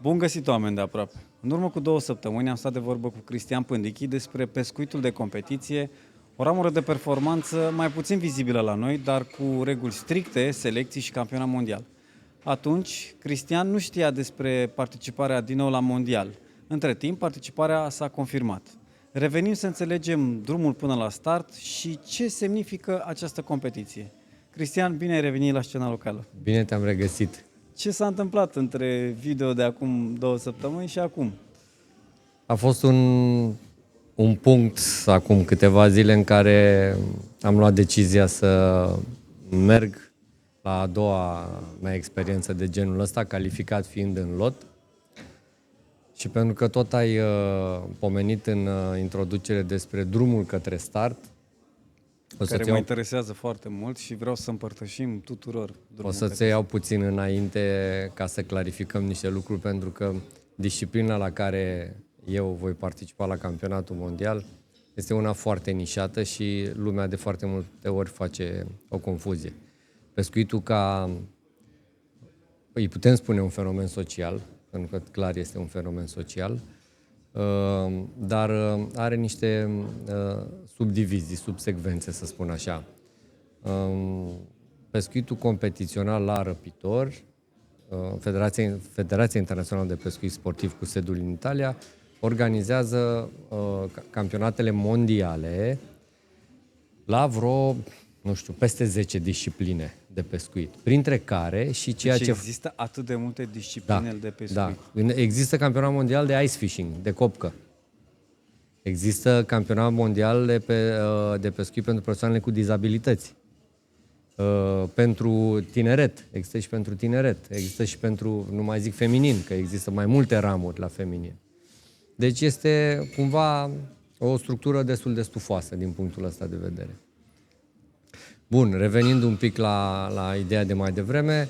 Bun găsit, oameni de aproape! În urmă cu 2 săptămâni am stat de vorbă cu Cristian Pândichi despre pescuitul de competiție, o ramură de performanță mai puțin vizibilă la noi, dar cu reguli stricte, selecții și campionat mondial. Atunci, Cristian nu știa despre participarea din nou la mondial. Între timp, participarea s-a confirmat. Revenim să înțelegem drumul până la start și ce semnifică această competiție. Cristian, bine ai revenit la scena locală! Bine te-am regăsit! Ce s-a întâmplat între video de acum 2 săptămâni și acum? A fost un punct acum câteva zile în care am luat decizia să merg la a doua mea experiență de genul ăsta, calificat fiind în lot. Și pentru că tot ai pomenit în introducere despre drumul către start, care mă interesează foarte mult și vreau să împărtășim tuturor. O să-ți iau puțin înainte ca să clarificăm niște lucruri, pentru că disciplina la care eu voi participa la campionatul mondial este una foarte nișată și lumea de foarte multe ori face o confuzie. Pescuitul îi putem spune un fenomen social, pentru că clar este un fenomen social, dar are niște subdivizii, subsecvențe, să spun așa. Pescuitul competițional la răpitor, Federația Internațională de Pescuit Sportiv cu sediul în Italia, organizează campionatele mondiale la vreo, nu știu, peste 10 discipline de pescuit, printre care și ceea ce... există atât de multe discipline de pescuit. Da. Există campionat mondial de ice fishing, de copcă. Există campionat mondial de pescuit pentru persoanele cu dizabilități. Pentru tineret, există și pentru tineret. Există și pentru, nu mai zic feminin, că există mai multe ramuri la feminin. Deci este cumva o structură destul de stufoasă din punctul ăsta de vedere. Bun, revenind un pic la ideea de mai devreme,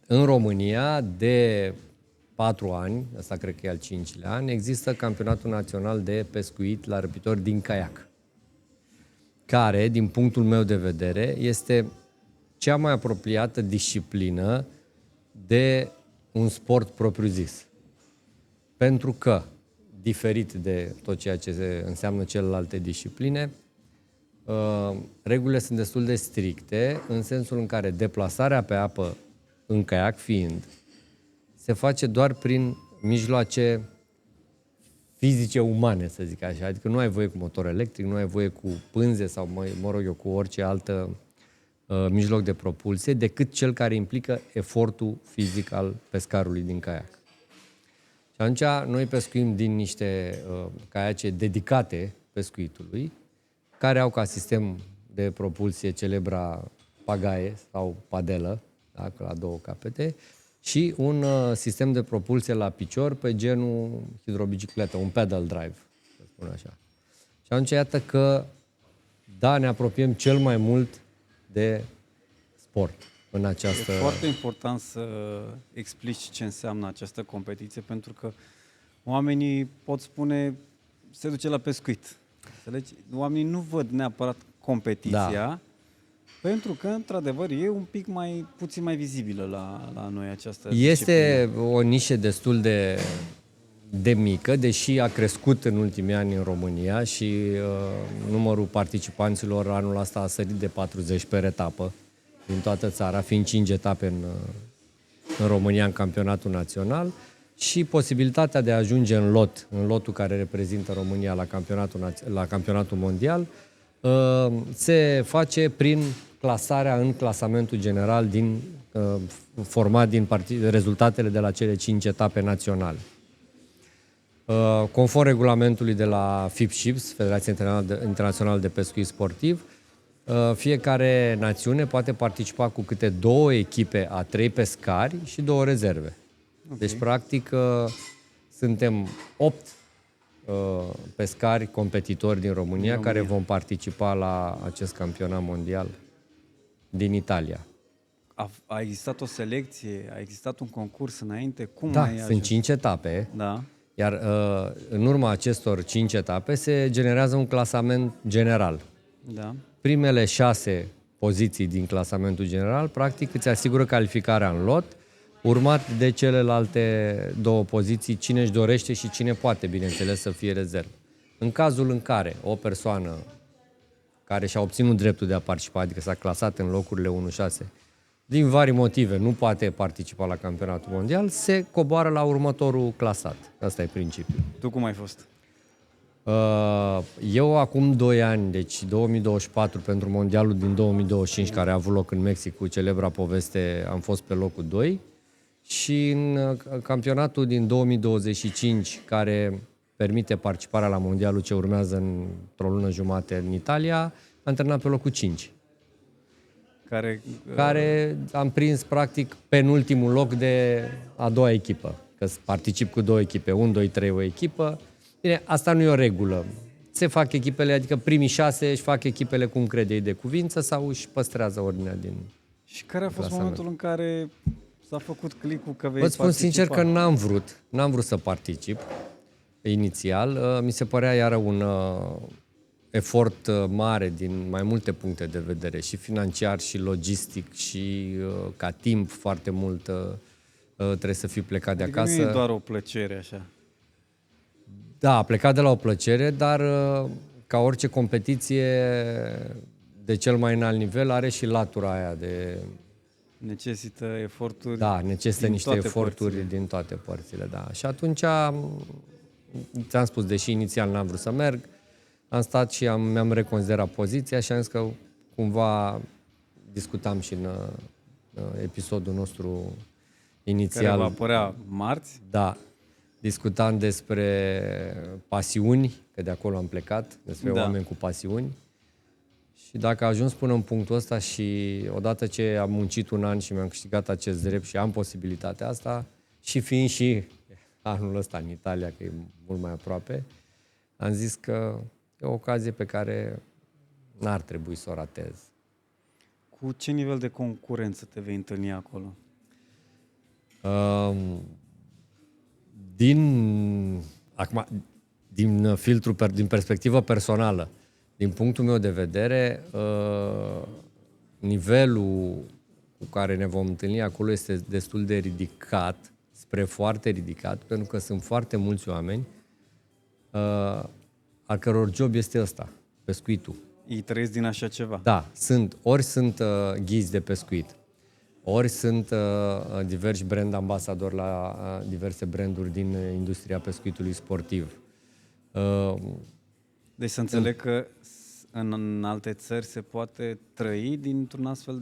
în România, de 4 ani, ăsta cred că e al 5-lea an, există Campionatul Național de Pescuit la răpitori din caiac, care, din punctul meu de vedere, este cea mai apropiată disciplină de un sport propriu-zis. Pentru că, diferit de tot ceea ce înseamnă celelalte discipline, regulile sunt destul de stricte, în sensul în care deplasarea pe apă, în caiac fiind, se face doar prin mijloace fizice umane, să zic așa. Adică nu ai voie cu motor electric, nu ai voie cu pânze sau, mă rog eu, cu orice altă mijloc de propulsie, decât cel care implică efortul fizic al pescarului din caiac. Și atunci noi pescuim din niște caiace dedicate pescuitului, care au ca sistem de propulsie celebra pagaie sau padelă, da, la 2 capete, și un sistem de propulsie la picior pe genul hidrobicicletă, un pedal drive, să spun așa. Și atunci iată că, da, ne apropiem cel mai mult de sport în această... E foarte important să explici ce înseamnă această competiție, pentru că oamenii pot spune, se duce la pescuit. Înțelegi? Oamenii nu văd neapărat competiția, da, pentru că, într-adevăr, e un pic puțin mai vizibilă la noi această Este disciplină. o nișă destul de mică, deși a crescut în ultimii ani în România și numărul participanților anul ăsta a sărit de 40 pe etapă din toată țara, fiind 5 etape în România în campionatul național, și posibilitatea de a ajunge în lotul care reprezintă România la campionatul mondial, se face prin clasarea în clasamentul general format din rezultatele de la cele 5 etape naționale. Conform regulamentului de la FIPSHIPS, Federația Internațională de Pescuit Sportiv, fiecare națiune poate participa cu câte 2 echipe a 3 pescari și 2 rezerve. Okay. Deci, practic, suntem 8 pescari competitori din România care vom participa la acest campionat mondial din Italia. A existat o selecție? A existat un concurs înainte? Cum da, ai ajuns? Sunt 5 etape. Da. Iar în urma acestor 5 etape se generează un clasament general. Da. Primele 6 poziții din clasamentul general, practic, îți asigură calificarea în lot, urmat de celelalte două poziții, cine își dorește și cine poate, bineînțeles, să fie rezervă. În cazul în care o persoană care și-a obținut dreptul de a participa, adică s-a clasat în locurile 1-6, din vari motive nu poate participa la campionatul mondial, se coboară la următorul clasat. Asta e principiul. Tu cum ai fost? Eu acum 2 ani, deci 2024 pentru mondialul din 2025 care a avut loc în Mexic cu celebra poveste, am fost pe locul 2 și în campionatul din 2025 care permite participarea la mondialul ce urmează într-o lună jumate în Italia, am antrenat pe locul 5. Care am prins practic penultimul loc de a doua echipă. Că particip cu 2 echipe, 1, 2, 3 o echipă. Bine, asta nu e o regulă. Se fac echipele, adică primii 6 își fac echipele cum crede ei de cuvință sau își păstrează ordinea din... Și care a fost momentul în care s-a făcut clicul că vei Vă spun participa? sincer că n-am vrut să particip inițial. Mi se părea iară un efort mare din mai multe puncte de vedere, și financiar, și logistic, și ca timp foarte mult trebuie să fii plecat de Adică acasă. nu e doar o plăcere așa. Da, a plecat de la o plăcere, dar ca orice competiție de cel mai înalt nivel are și latura aia de... Necesită eforturi. Da, necesită niște eforturi din toate părțile, da. Și atunci ți-am spus, deși inițial n-am vrut să merg, am stat și mi-am reconsiderat poziția și am zis că cumva discutam și în episodul nostru inițial. Care va apărea marți. Da. Discutam despre pasiuni, că de acolo am plecat, despre oameni cu pasiuni. Și dacă ajuns până în punctul ăsta și odată ce am muncit un an și mi-am câștigat acest drept și am posibilitatea asta, și fiind și anul ăsta în Italia, că e mult mai aproape, am zis că e o ocazie pe care n-ar trebui să o ratez. Cu ce nivel de concurență te vei întâlni acolo? Din filtru, din perspectivă personală, din punctul meu de vedere, nivelul cu care ne vom întâlni acolo este destul de ridicat, spre foarte ridicat, pentru că sunt foarte mulți oameni al căror job este ăsta, pescuitul. Ei trăiesc din așa ceva? Da, ori sunt ghizi de pescuit, ori sunt diversi brand ambasadori la diverse branduri din industria pescuitului sportiv. Deci să înțeleg că în alte țări se poate trăi dintr-un astfel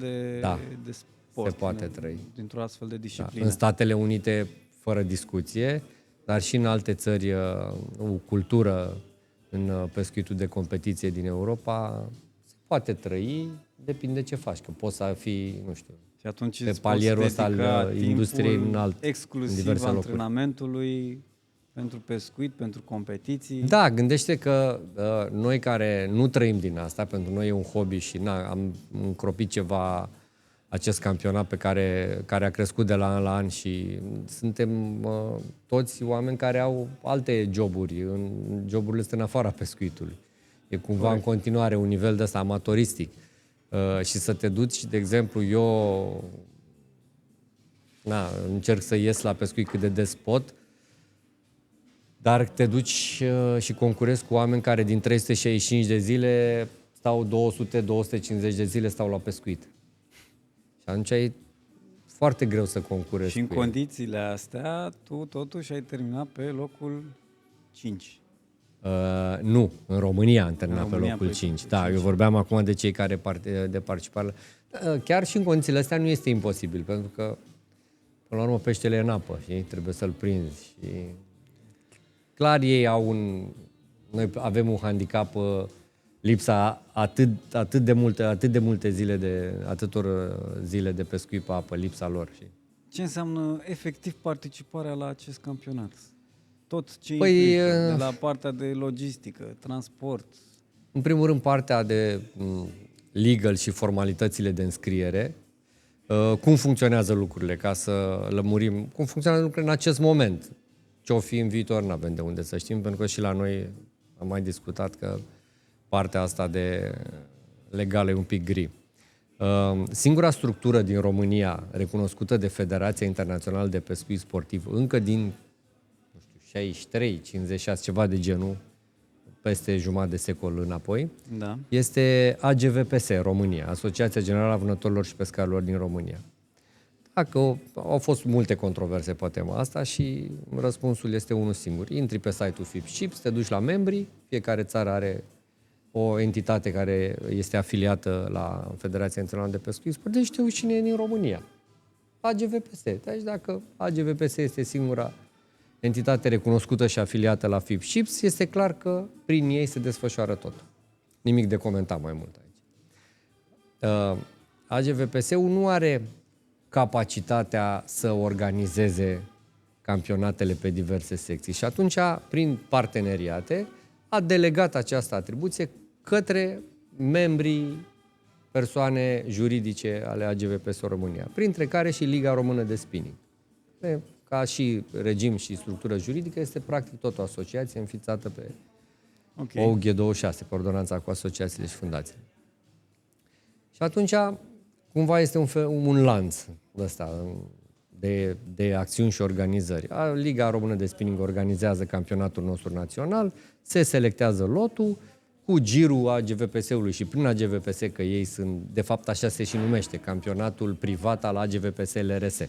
de sport. Se poate trăi. Dintr-o astfel de disciplină. Da. În Statele Unite, fără discuție, dar și în alte țări, o cultură în pescuitul de competiție din Europa, se poate trăi, depinde ce faci, că poți să fii, nu știu, și atunci pe palierul ăsta al industriei în exclusiv antrenamentului pentru pescuit, pentru competiții. Da, gândește că noi care nu trăim din asta, pentru noi e un hobby și am încropit ceva acest campionat pe care a crescut de la an la an și suntem toți oameni care au alte joburi, joburile sunt în afara pescuitului. E cumva în continuare un nivel de ăsta amatoristic. Și să te duci, de exemplu, eu încerc să ies la pescuit cât de des pot, dar te duci și concurezi cu oameni care din 365 de zile stau 200-250 de zile stau la pescuit. Și atunci e foarte greu să concurezi. Și în condițiile astea, tu totuși ai terminat pe locul 5. Nu, în România am terminat pe locul 5. Da, eu vorbeam acum de cei care de participare. Chiar și în condițiile astea nu este imposibil, pentru că până la urmă peștele e în apă și trebuie să-l prinzi. Și clar ei noi avem un handicap, lipsa atât de multe zile atâtor zile de pescuit pe apă, lipsa lor. Ce înseamnă efectiv participarea la acest campionat? Tot ce implică, de la partea de logistică, transport. În primul rând partea de legal și formalitățile de înscriere. Cum funcționează lucrurile, ca să lămurim cum funcționează lucrurile în acest moment. Ce o fi în viitor, n-avem de unde să știm, pentru că și la noi am mai discutat că partea asta de legală e un pic gri. Singura structură din România recunoscută de Federația Internațională de Pescuit Sportiv încă din, nu știu, 63, 56, ceva de genul, peste jumătate de secol înapoi, Da. este AGVPS România, Asociația Generală a Vânătorilor și Pescarilor din România. Dacă au fost multe controverse pe tema asta și răspunsul este unul singur. Intri pe site-ul FIPSHIPS, te duci la membri, fiecare țară are o entitate care este afiliată la Federația Internațională de Pescuit Sportiv și te uiți cine e din România. AGVPS. Deci dacă AGVPS este singura entitate recunoscută și afiliată la FIPSHIPS, este clar că prin ei se desfășoară totul. Nimic de comentat mai mult aici. AGVPS-ul nu are capacitatea să organizeze campionatele pe diverse secții și atunci, prin parteneriate, a delegat această atribuție către membrii, persoane juridice ale AGVPS România, printre care și Liga Română de Spinning. Ca și regim și structură juridică, este practic tot o asociație înființată pe OUG26, pe ordonanța cu asociațiile și fundațiile. Și atunci, cumva este un lanț ăsta de acțiuni și organizări. Liga Română de Spinning organizează campionatul nostru național, se selectează lotul cu girul AGVPS-ului și prin AGVPS, că ei sunt, de fapt așa se și numește, campionatul privat al AGVPS LRS,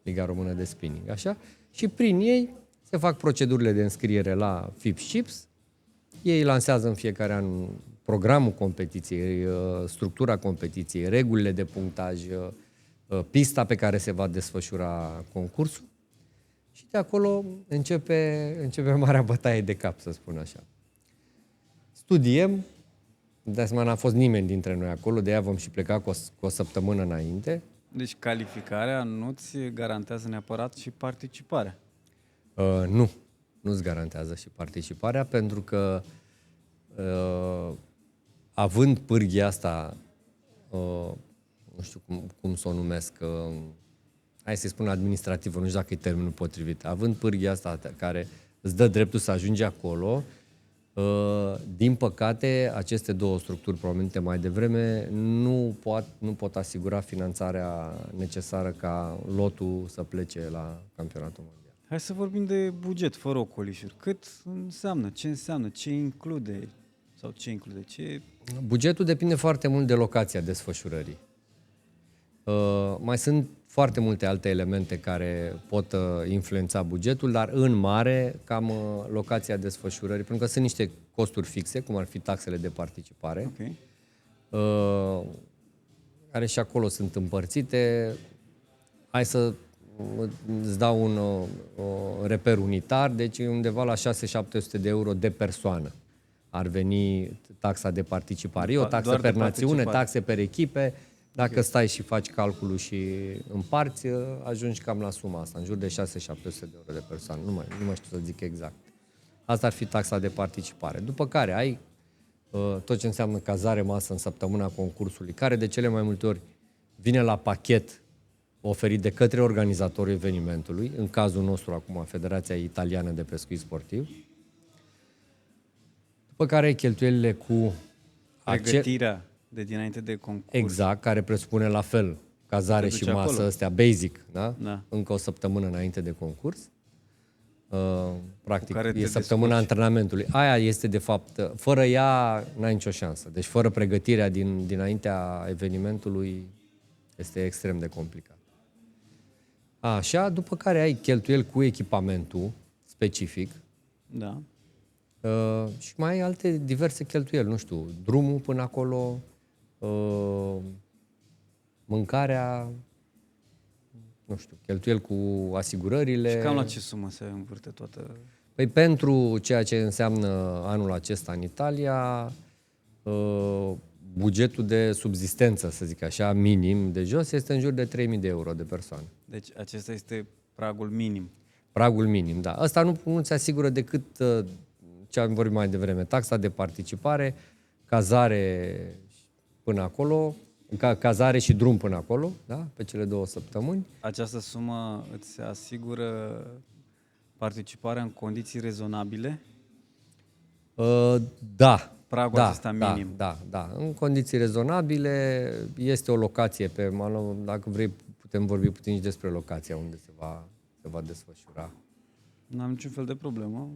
Liga Română de Spinning, așa? Și prin ei se fac procedurile de înscriere la FIPSHIPS, ei lansează în fiecare an programul competiției, structura competiției, regulile de punctaj, pista pe care se va desfășura concursul și de acolo începe marea bătaie de cap, să spun așa. Studiem, de asemenea n-a fost nimeni dintre noi acolo, de aia vom și pleca cu o săptămână înainte. Deci calificarea nu-ți garantează neapărat și participarea. Nu-ți garantează și participarea, pentru că având pârghia asta, nu știu cum să o numesc, hai să-i spun administrativă, nu știu dacă e termenul potrivit, având pârghia asta care îți dă dreptul să ajungi acolo, din păcate, aceste două structuri prominente mai devreme nu pot asigura finanțarea necesară ca lotul să plece la campionatul mondial. Hai să vorbim de buget, fără ocolișuri. Cât înseamnă? Ce înseamnă? Ce include? Sau ce include? Bugetul depinde foarte mult de locația desfășurării. Mai sunt foarte multe alte elemente care pot influența bugetul, dar în mare, cam locația desfășurării, pentru că sunt niște costuri fixe, cum ar fi taxele de participare, care și acolo sunt împărțite. Hai să îți dau un reper unitar, deci undeva la 6-700 de euro de persoană ar veni taxa de participare. E o taxă per națiune, taxe per echipe. Dacă stai și faci calculul și împarți, ajungi cam la suma asta, în jur de 6-700 de euro de persoană. Nu mai știu să zic exact. Asta ar fi taxa de participare. După care ai tot ce înseamnă cazare, masă în săptămâna concursului, care de cele mai multe ori vine la pachet oferit de către organizatorul evenimentului, în cazul nostru acum Federația Italiană de Pescuit Sportiv. După care ai cheltuielile cu pregătirea de dinainte de concurs. Exact, care presupune la fel cazare și masă, acolo. Astea basic, da? Încă o săptămână înainte de concurs. Practic, e săptămâna antrenamentului. Aia este, de fapt, fără ea n-ai nicio șansă. Deci fără pregătirea dinaintea evenimentului este extrem de complicat. Așa, după care ai cheltuieli cu echipamentul specific. Da. Și mai ai alte diverse cheltuieli, nu știu, drumul până acolo, mâncarea, nu știu, cheltuieli cu asigurările. Și cam la ce sumă se învârte toată? Păi pentru ceea ce înseamnă anul acesta în Italia, bugetul de subzistență, să zic așa, minim de jos, este în jur de 3.000 de euro de persoană. Deci acesta este pragul minim. Pragul minim, da. Ăsta nu-ți asigură decât ce am vorbit mai devreme, taxa de participare, cazare până acolo, cazare și drum până acolo, da? Pe cele 2 săptămâni. Această sumă îți asigură participarea în condiții rezonabile? Da, pragul Da, acesta da, minim. da. În condiții rezonabile este o locație dacă vrei putem vorbi puțin și despre locația unde se va desfășura. N-am niciun fel de problemă.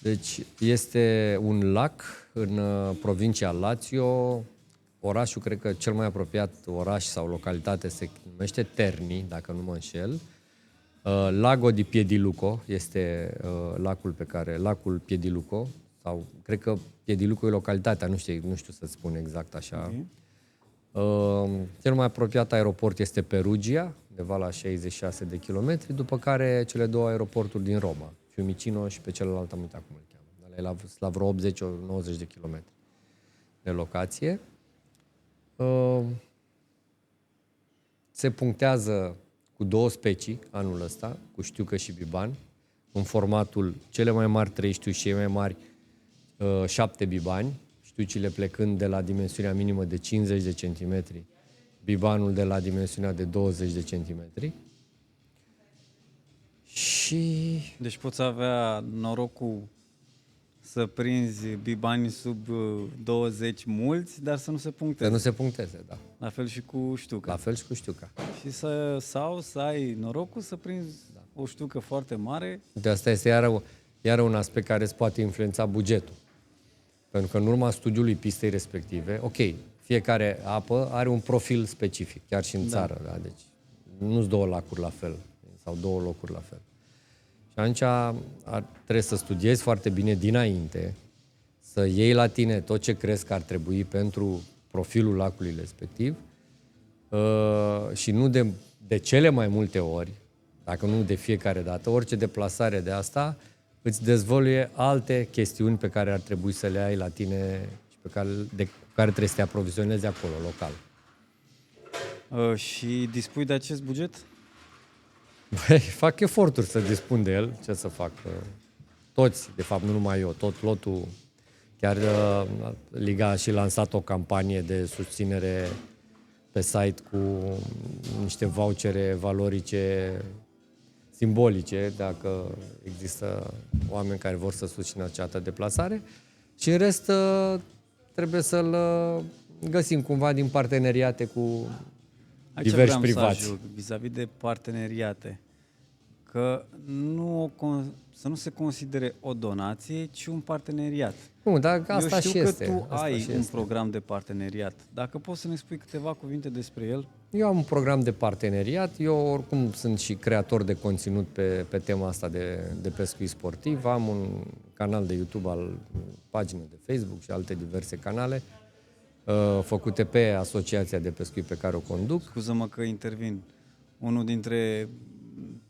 Deci este un lac în provincia Lazio. Orașul, cred că cel mai apropiat oraș sau localitate se numește Terni, dacă nu mă înșel. Lago di Piediluco este lacul Piediluco, sau cred că Piediluco e localitatea, nu știu să spun exact așa. Okay. Cel mai apropiat aeroport este Perugia, undeva la 66 de kilometri, după care cele două aeroporturi din Roma, Fiumicino și pe celălalt am uitat cum îl cheamă. Dar e la vreo 80-90 de kilometri de locație. Se punctează cu 2 specii anul ăsta, cu știucă și biban, în formatul cele mai mari 3 știuci și cei mai mari 7 bibani, știucile plecând de la dimensiunea minimă de 50 de centimetri, bibanul de la dimensiunea de 20 de centimetri. Și... Deci poți avea norocul să prinzi bibani sub 20 mulți, dar să nu se puncteze. Să nu se puncteze, da. La fel și cu știuca. La fel și cu știuca. Și sau să ai norocul să prinzi o știucă foarte mare. De asta este iară un aspect care îți poate influența bugetul. Pentru că în urma studiului pistei respective, ok, fiecare apă are un profil specific, chiar și în țară, da? Deci nu-s 2 lacuri la fel, sau 2 locuri la fel. Și atunci trebuie să studiezi foarte bine dinainte, să iei la tine tot ce crezi că ar trebui pentru profilul lacului respectiv și nu de cele mai multe ori, dacă nu de fiecare dată, orice deplasare de asta îți dezvăluie alte chestiuni pe care ar trebui să le ai la tine și cu care trebuie să te aprovizionezi acolo, local. Și dispui de acest buget? Băi, fac eforturi să dispun de el. Ce să fac? Toți, de fapt, nu numai eu, tot lotul. Chiar Liga a și lansat o campanie de susținere pe site cu niște vouchere valorice simbolice, dacă există oameni care vor să susțină această deplasare. Și în rest trebuie să-l găsim cumva din parteneriate cu diversi privați. Să ajung vis-a-vis de parteneriate. Că să nu se considere o donație, ci un parteneriat. Nu, dar asta Eu știu și că este. tu Asta ai și un este. program de parteneriat. Dacă poți să ne spui câteva cuvinte despre el? Eu am un program de parteneriat. Eu oricum sunt și creator de conținut pe tema asta de pescuit sportiv. Am un canal de YouTube, pagină de Facebook și alte diverse canale făcute pe asociația de pescuit pe care o conduc. Scuză-mă că intervin. Unul dintre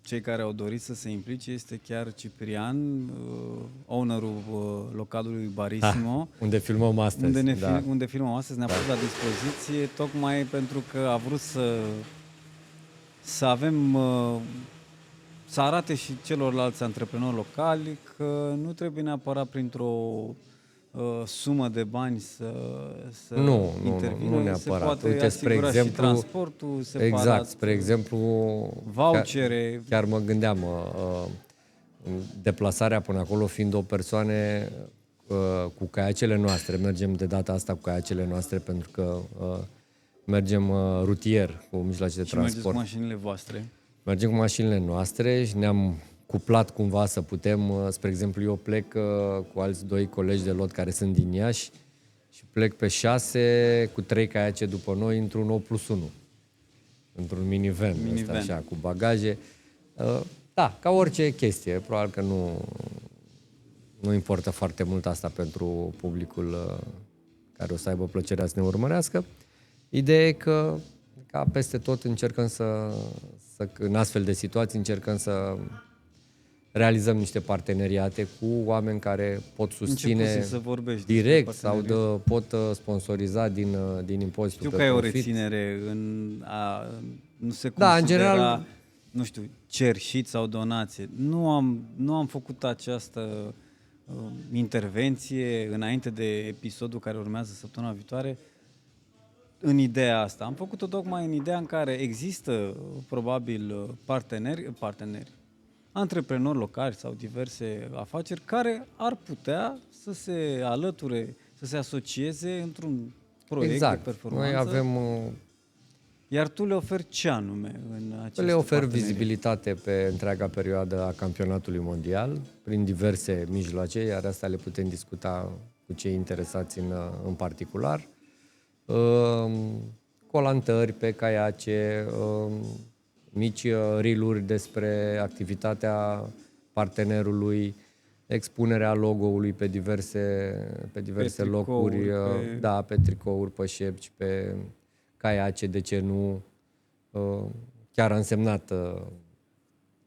cei care au dorit să se implice este chiar Ciprian, ownerul localului Barissimo. Unde filmăm astăzi. Unde filmăm astăzi, ne-a pus la dispoziție, tocmai pentru că a vrut să avem, să arate și celorlalți antreprenori locali că nu trebuie neapărat printr-o sumă de bani să intervină. Nu neapărat. Se poate Uite, spre asigura exemplu, și transportul separat. Exact, spre exemplu, vouchere. Chiar mă gândeam, deplasarea până acolo fiind o persoană cu caiacele noastre, mergem de data asta cu caiacele noastre pentru că mergem rutier cu mijloace de transport. Și mergeți cu mașinile voastre. Mergem cu mașinile noastre și ne-am cuplat cumva să putem, spre exemplu, eu plec cu alți 2 colegi de lot care sunt din Iași și plec pe 6 cu 3 caiace după noi într-un 8+1. Într-un minivan. Ăsta, așa, cu bagaje. Da, ca orice chestie. Probabil că nu importă foarte mult asta pentru publicul care o să aibă plăcerea să ne urmărească. Ideea e că ca peste tot încercăm în astfel de situații încercăm să realizăm niște parteneriate cu oameni care pot susține direct sau pot sponsoriza din impozitul Știu pe că ai o profit. reținere nu se considera, în general, nu știu, cerșit sau donație. Nu am făcut această intervenție înainte de episodul care urmează săptămâna viitoare în ideea asta. Am făcut-o tocmai în ideea în care există probabil parteneri, antreprenori locali sau diverse afaceri care ar putea să se alăture, să se asocieze într-un proiect Exact. de performanță. Noi avem... Iar tu le oferi ce anume în acest Le ofer parteneriat? vizibilitate pe întreaga perioadă a campionatului mondial prin diverse mijloace, iar asta le putem discuta cu cei interesați în particular. Colantări pe caiace, mici reel-uri despre activitatea partenerului, expunerea logo-ului pe diverse locuri, pe tricouri, pe șepci, pe caiace, de ce nu. Chiar a însemnat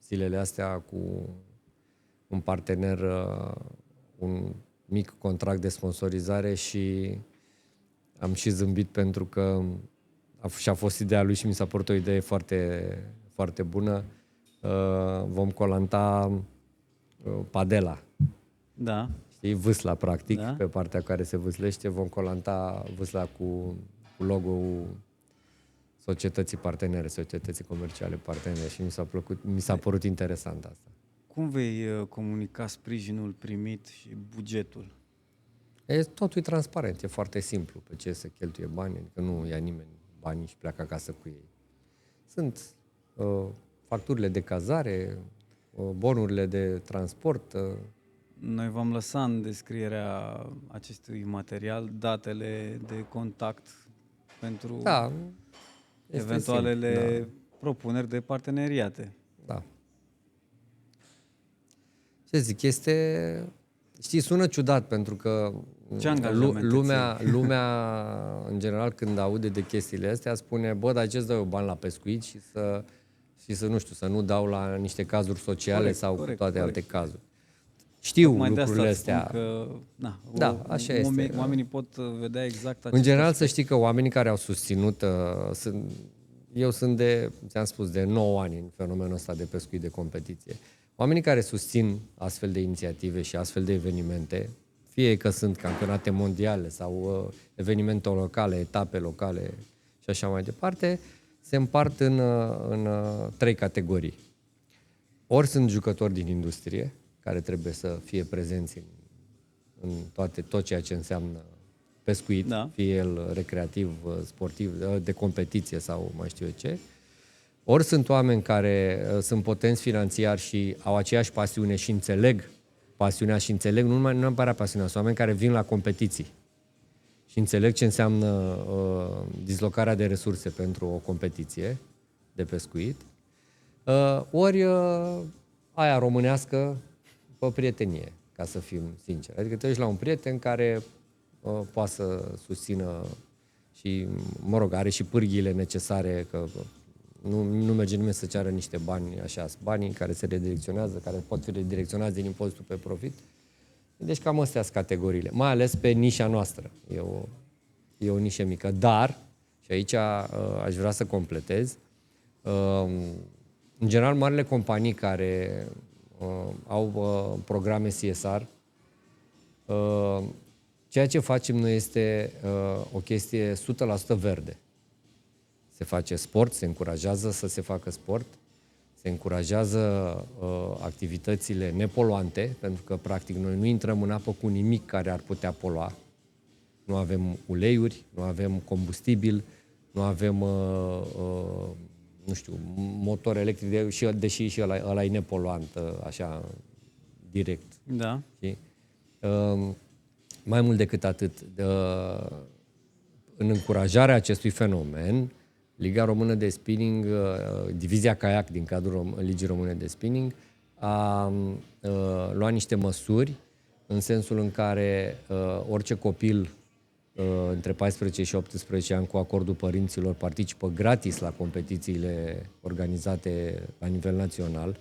zilele astea cu un partener un mic contract de sponsorizare și am și zâmbit pentru că și-a fost ideea lui și mi s-a părut o idee foarte, foarte bună. Vom colanta padela. Da. Știi, vâsla, practic, Da. pe partea care se vâslește, vom colanta vâsla cu logo-ul societății partenere, societății comerciale partenere și mi s-a părut interesant asta. Cum vei comunica sprijinul primit și bugetul? Totul e transparent, e foarte simplu pe ce se cheltuie bani, adică nu ia nimeni banii și pleacă acasă cu ei. Sunt facturile de cazare, bonurile de transport. Noi vom lăsa în descrierea acestui material datele de contact pentru eventualele propuneri de parteneriate. Da. Ce zic, este... Știi, sună ciudat pentru că lumea, în general, când aude de chestiile astea, spune, bă, dar ce-ți dau eu bani la pescuit și să nu știu, să nu dau la niște cazuri sociale sau toate alte cazuri. Știu lucrurile astea. Așa este. Oamenii pot vedea exact în general, să știi că oamenii care au susținut, eu sunt ți-am spus, de 9 ani în fenomenul ăsta de pescuit de competiție. Oamenii care susțin astfel de inițiative și astfel de evenimente, fie că sunt campionate mondiale sau evenimente locale, etape locale și așa mai departe, se împart în 3 categorii. Ori sunt jucători din industrie, care trebuie să fie prezenți în tot ceea ce înseamnă pescuit, fie el recreativ, sportiv, de competiție sau mai știu eu ce. Ori sunt oameni care sunt potenți financiar și au aceeași pasiune și înțeleg pasiunea și înțeleg, nu neapărat pasiunea, sunt oameni care vin la competiții și înțeleg ce înseamnă dislocarea de resurse pentru o competiție de pescuit. Ori aia românească pe prietenie, ca să fim sinceri. Adică te uiți la un prieten care poate să susțină și, mă rog, are și pârghiile necesare, că nu merge nimeni să ceară niște bani așa, banii care se redirecționează, care pot fi redirecționați din impozitul pe profit. Deci cam astea sunt categoriile, mai ales pe nișa noastră. E o nișă mică, dar, și aici aș vrea să completez, în general, marile companii care au programe CSR, ceea ce facem noi este o chestie 100% verde. Se face sport, se încurajează să se facă sport, se încurajează activitățile nepoluante, pentru că, practic, noi nu intrăm în apă cu nimic care ar putea polua. Nu avem uleiuri, nu avem combustibil, nu avem, nu știu, motor electric, deși și ăla e nepoluant, așa, direct. Da. Știi? Mai mult decât atât, în încurajarea acestui fenomen, Liga Română de Spinning, divizia Caiac din cadrul Ligii Române de Spinning, a luat niște măsuri în sensul în care orice copil între 14 și 18 ani cu acordul părinților participă gratis la competițiile organizate la nivel național,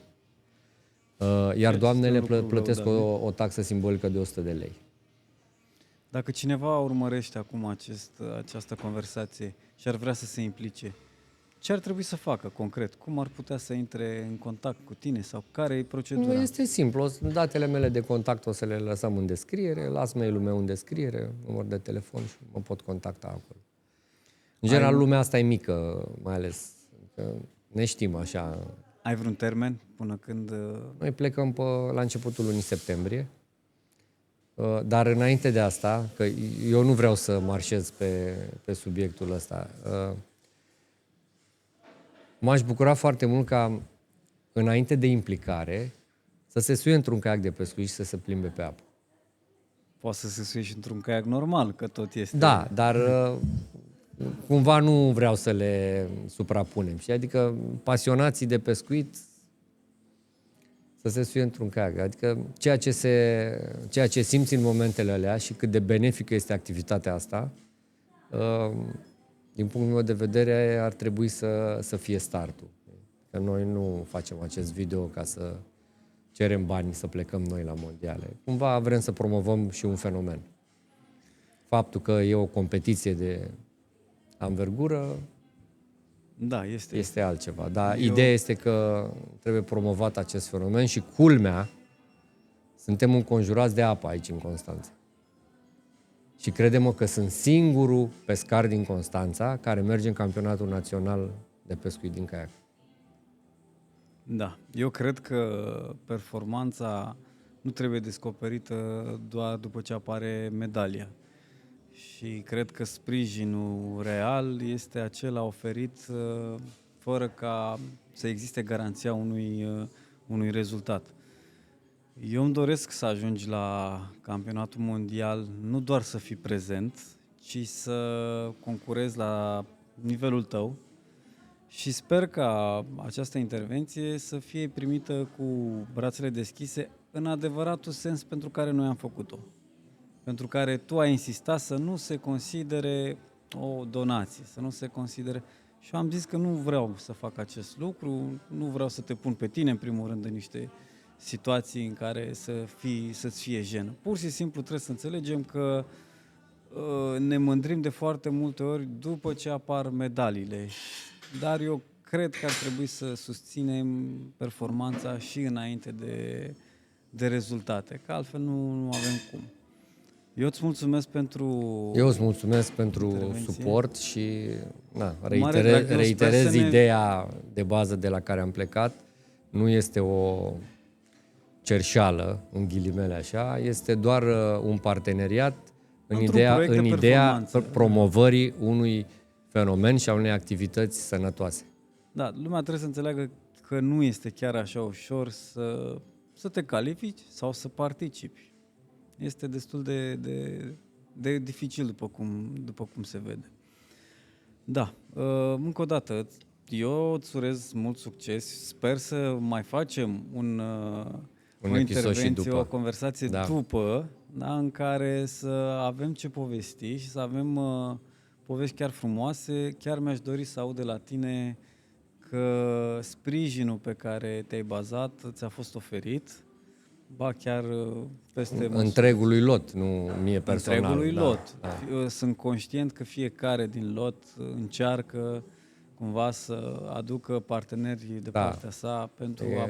iar doamnele plătesc o taxă simbolică de 100 de lei. Dacă cineva urmărește acum această conversație și ar vrea să se implice, ce ar trebui să facă concret? Cum ar putea să intre în contact cu tine sau care e procedura? Este simplu. Datele mele de contact o să le lăsăm în descriere, las mail-ul meu în descriere, număr de telefon și mă pot contacta acolo. În general, lumea asta e mică, mai ales că ne știm așa. Ai vreun termen până când... Noi plecăm la începutul lunii septembrie. Dar înainte de asta, că eu nu vreau să marșez pe subiectul ăsta, m-aș bucura foarte mult ca înainte de implicare să se suie într-un caiac de pescuit și să se plimbe pe apă. Poate să se suie și într-un caiac normal, că tot este... Da, dar cumva nu vreau să le suprapunem. Și adică pasionații de pescuit să se suie într-un caiac. Adică ceea ce simți în momentele alea și cât de benefică este activitatea asta, din punctul meu de vedere, ar trebui să fie startul. Că noi nu facem acest video ca să cerem bani să plecăm noi la mondiale. Cumva vrem să promovăm și un fenomen. Faptul că e o competiție de anvergură Da, este altceva. Dar ideea este că trebuie promovat acest fenomen și culmea, suntem înconjurați de apă aici în Constanța. Și credem că sunt singurul pescar din Constanța care merge în campionatul național de pescuit din caiac. Da, eu cred că performanța nu trebuie descoperită doar după ce apare medalia. Și cred că sprijinul real este acela oferit fără ca să existe garanția unui rezultat. Eu îmi doresc să ajungi la campionatul mondial nu doar să fii prezent, ci să concurezi la nivelul tău și sper ca această intervenție să fie primită cu brațele deschise în adevăratul sens pentru care noi am făcut-o. Pentru care tu ai insistat să nu se considere o donație, să nu se considere... Și am zis că nu vreau să fac acest lucru, nu vreau să te pun pe tine, în primul rând, în niște situații în care să-ți fie jenă. Pur și simplu trebuie să înțelegem că ne mândrim de foarte multe ori după ce apar medaliile. Dar eu cred că ar trebui să susținem performanța și înainte de rezultate, că altfel nu avem cum. Eu îți mulțumesc pentru suport și Mare drag, reiterez ideea de bază de la care am plecat. Nu este o cerșeală, în ghilimele așa, este doar un parteneriat în ideea promovării unui fenomen și a unei activități sănătoase. Da, lumea trebuie să înțeleagă că nu este chiar așa ușor să te califici sau să participi. Este destul de dificil după cum se vede. Da, încă o dată, eu îți urez mult succes. Sper să mai facem o intervenție, o conversație după, da, în care să avem ce povesti și să avem povești chiar frumoase. Chiar mi-aș dori să aud de la tine că sprijinul pe care te-ai bazat ți-a fost oferit, ba chiar peste întregului lot, nu mie personal. Întregului lot. Da. Sunt conștient că fiecare din lot încearcă cumva să aducă partenerii de partea sa pentru a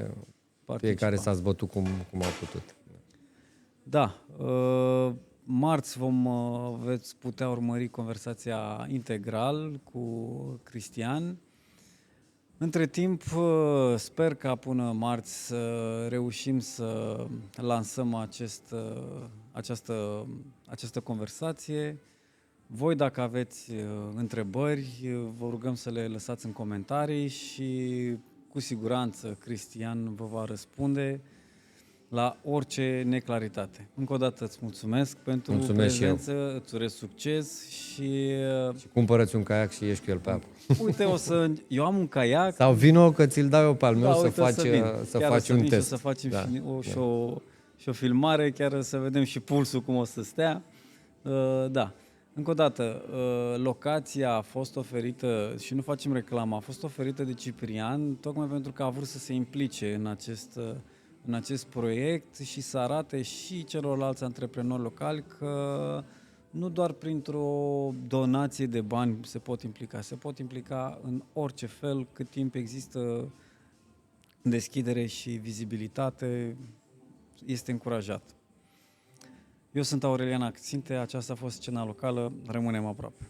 participa. Fiecare s-a zbătut cum a putut. Da. Marți veți putea urmări conversația integral cu Cristian. Între timp, sper ca până marți să reușim să lansăm această conversație. Voi, dacă aveți întrebări, vă rugăm să le lăsați în comentarii și cu siguranță Cristian vă va răspunde la orice neclaritate. Încă o dată îți mulțumesc pentru prezență, îți urez succes și cumpărăți un caiac și ieși cu el pe apă. Uite, eu am un caiac. Sau vino că ți-l dau eu pe al meu să faci un test. Să facem și o filmare, chiar să vedem și pulsul cum o să stea. Da. Încă o dată, locația a fost oferită, și nu facem reclamă, a fost oferită de Ciprian, tocmai pentru că a vrut să se implice în acest proiect și să arate și celorlalți antreprenori locali că nu doar printr-o donație de bani se pot implica în orice fel, cât timp există deschidere și vizibilitate, este încurajat. Eu sunt Aurelian Acținte, aceasta a fost Scena Locală, rămânem aproape.